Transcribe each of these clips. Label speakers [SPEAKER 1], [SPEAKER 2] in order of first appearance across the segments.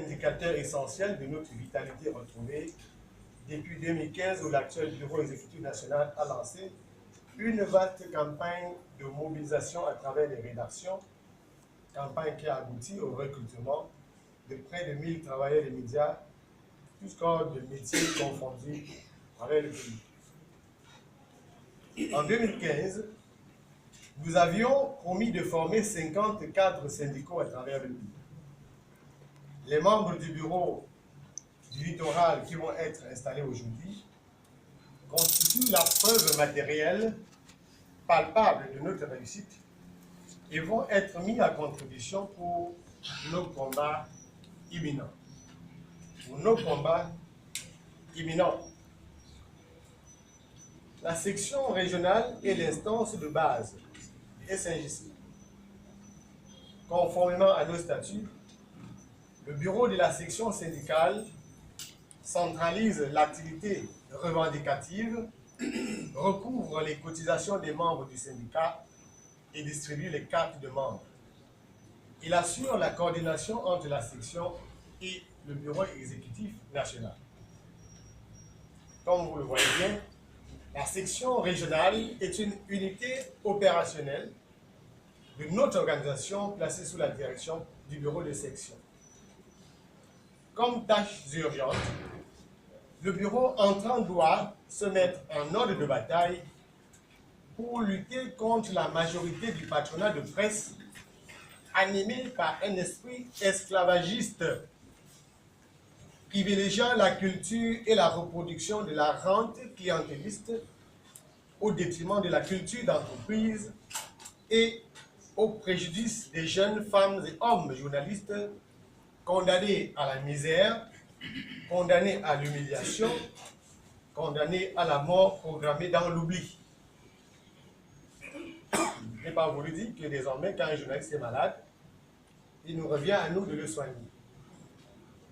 [SPEAKER 1] indicateur essentiel de notre vitalité retrouvée depuis 2015 où l'actuel Bureau exécutif national a lancé une vaste campagne de mobilisation à travers les rédactions, campagne qui a abouti au recrutement de près de 1000 travailleurs des médias, tous corps de métiers confondus avec le pays. En 2015, nous avions promis de former 50 cadres syndicaux à travers le pays. Les membres du bureau du littoral qui vont être installés aujourd'hui constituent la preuve matérielle, palpable de notre réussite et vont être mis à contribution pour nos combats imminents. Pour nos combats imminents. La section régionale est l'instance de base du SNJC. Conformément à nos statuts, le bureau de la section syndicale centralise l'activité revendicative, recouvre les cotisations des membres du syndicat et distribue les cartes de membres. Il assure la coordination entre la section et le bureau exécutif national. Comme vous le voyez bien, la section régionale est une unité opérationnelle de notre organisation placée sous la direction du bureau de section. Comme tâches urgentes, le bureau entrant doit se mettre en ordre de bataille pour lutter contre la majorité du patronat de presse animé par un esprit esclavagiste privilégiant la culture et la reproduction de la rente clientéliste au détriment de la culture d'entreprise et au préjudice des jeunes femmes et hommes journalistes condamnés à la misère, condamnés à l'humiliation, condamnés à la mort programmée dans l'oubli. Je n'ai pas voulu dire que désormais, quand un journaliste est malade, il nous revient à nous de le soigner.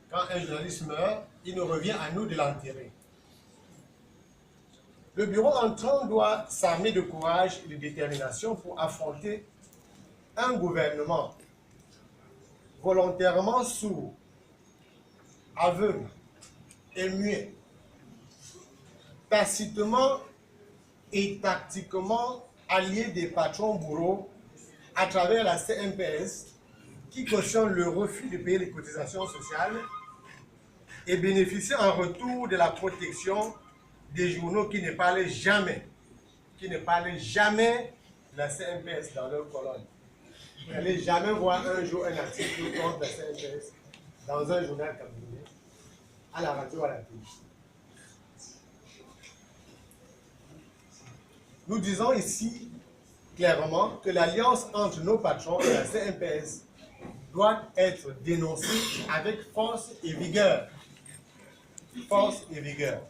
[SPEAKER 1] Quand un journaliste meurt, il nous revient à nous de l'enterrer. Le bureau entrant doit s'armer de courage et de détermination pour affronter un gouvernement volontairement sourd, aveugle et muet, tacitement et tactiquement allié des patrons bourreaux à travers la CNPS qui cautionne le refus de payer les cotisations sociales et bénéficie en retour de la protection des journaux qui ne parlent jamais de la CNPS dans leur colonne. Vous n'allez jamais voir un jour un article contre la CNPS dans un journal camerounais, à la radio ou à la télé. Nous disons ici clairement que l'alliance entre nos patrons et la CNPS doit être dénoncée avec force et vigueur. Force et vigueur.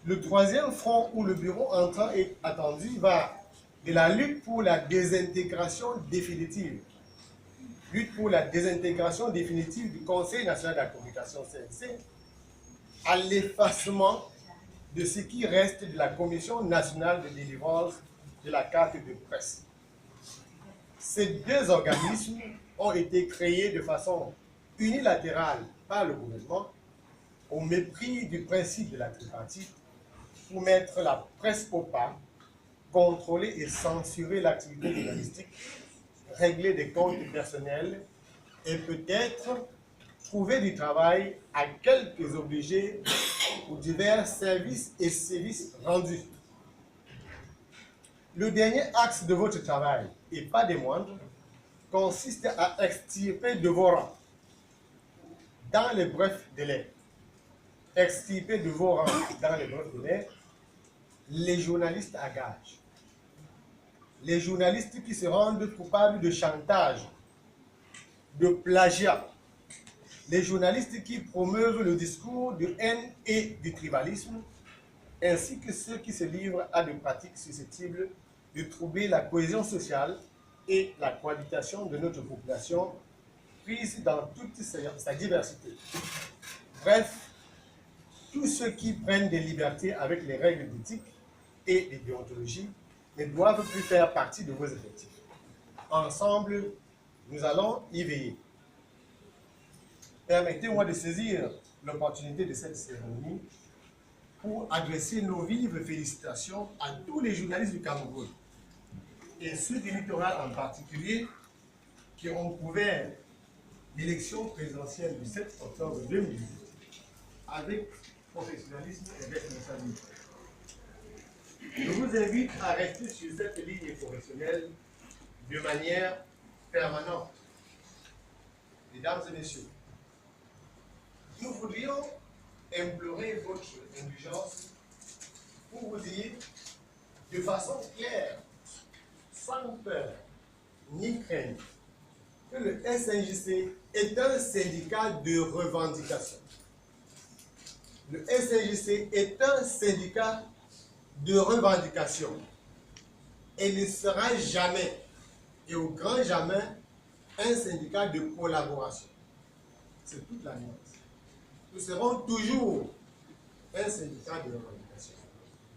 [SPEAKER 1] Le troisième front où le bureau entrant est attendu va de la lutte pour la désintégration définitive. Lutte pour la désintégration définitive du Conseil national de la communication CNC à l'effacement de ce qui reste de la Commission nationale de délivrance de la carte de presse. Ces deux organismes ont été créés de façon unilatérale par le gouvernement au mépris du principe de la tripartite pour mettre la presse au pas, contrôler et censurer l'activité journalistique, régler des comptes personnels et peut-être trouver du travail à quelques obligés pour divers services et services rendus. Le dernier axe de votre travail, et pas des moindres, consiste à extirper de vos rangs, dans les brefs délais, les journalistes à gage, les journalistes qui se rendent coupables de chantage, de plagiat, les journalistes qui promeuvent le discours de haine et du tribalisme, ainsi que ceux qui se livrent à des pratiques susceptibles de troubler la cohésion sociale et la cohabitation de notre population, prise dans toute sa diversité. Bref, tous ceux qui prennent des libertés avec les règles d'éthique et de déontologie ne doivent plus faire partie de vos effectifs. Ensemble, nous allons y veiller. Permettez-moi de saisir l'opportunité de cette cérémonie pour adresser nos vives félicitations à tous les journalistes du Cameroun, et ceux du littoral en particulier, qui ont couvert l'élection présidentielle du 7 octobre 2018 avec professionnalisme et responsabilité. Je vous invite à rester sur cette ligne professionnelle de manière permanente. Mesdames et messieurs, nous voudrions implorer votre indulgence pour vous dire de façon claire, sans peur ni crainte, que le SNJC est un syndicat de revendication. Le SNJC est un syndicat de revendication et ne sera jamais, et au grand jamais, un syndicat de collaboration. C'est toute la nuance. Nous serons toujours un syndicat de revendication.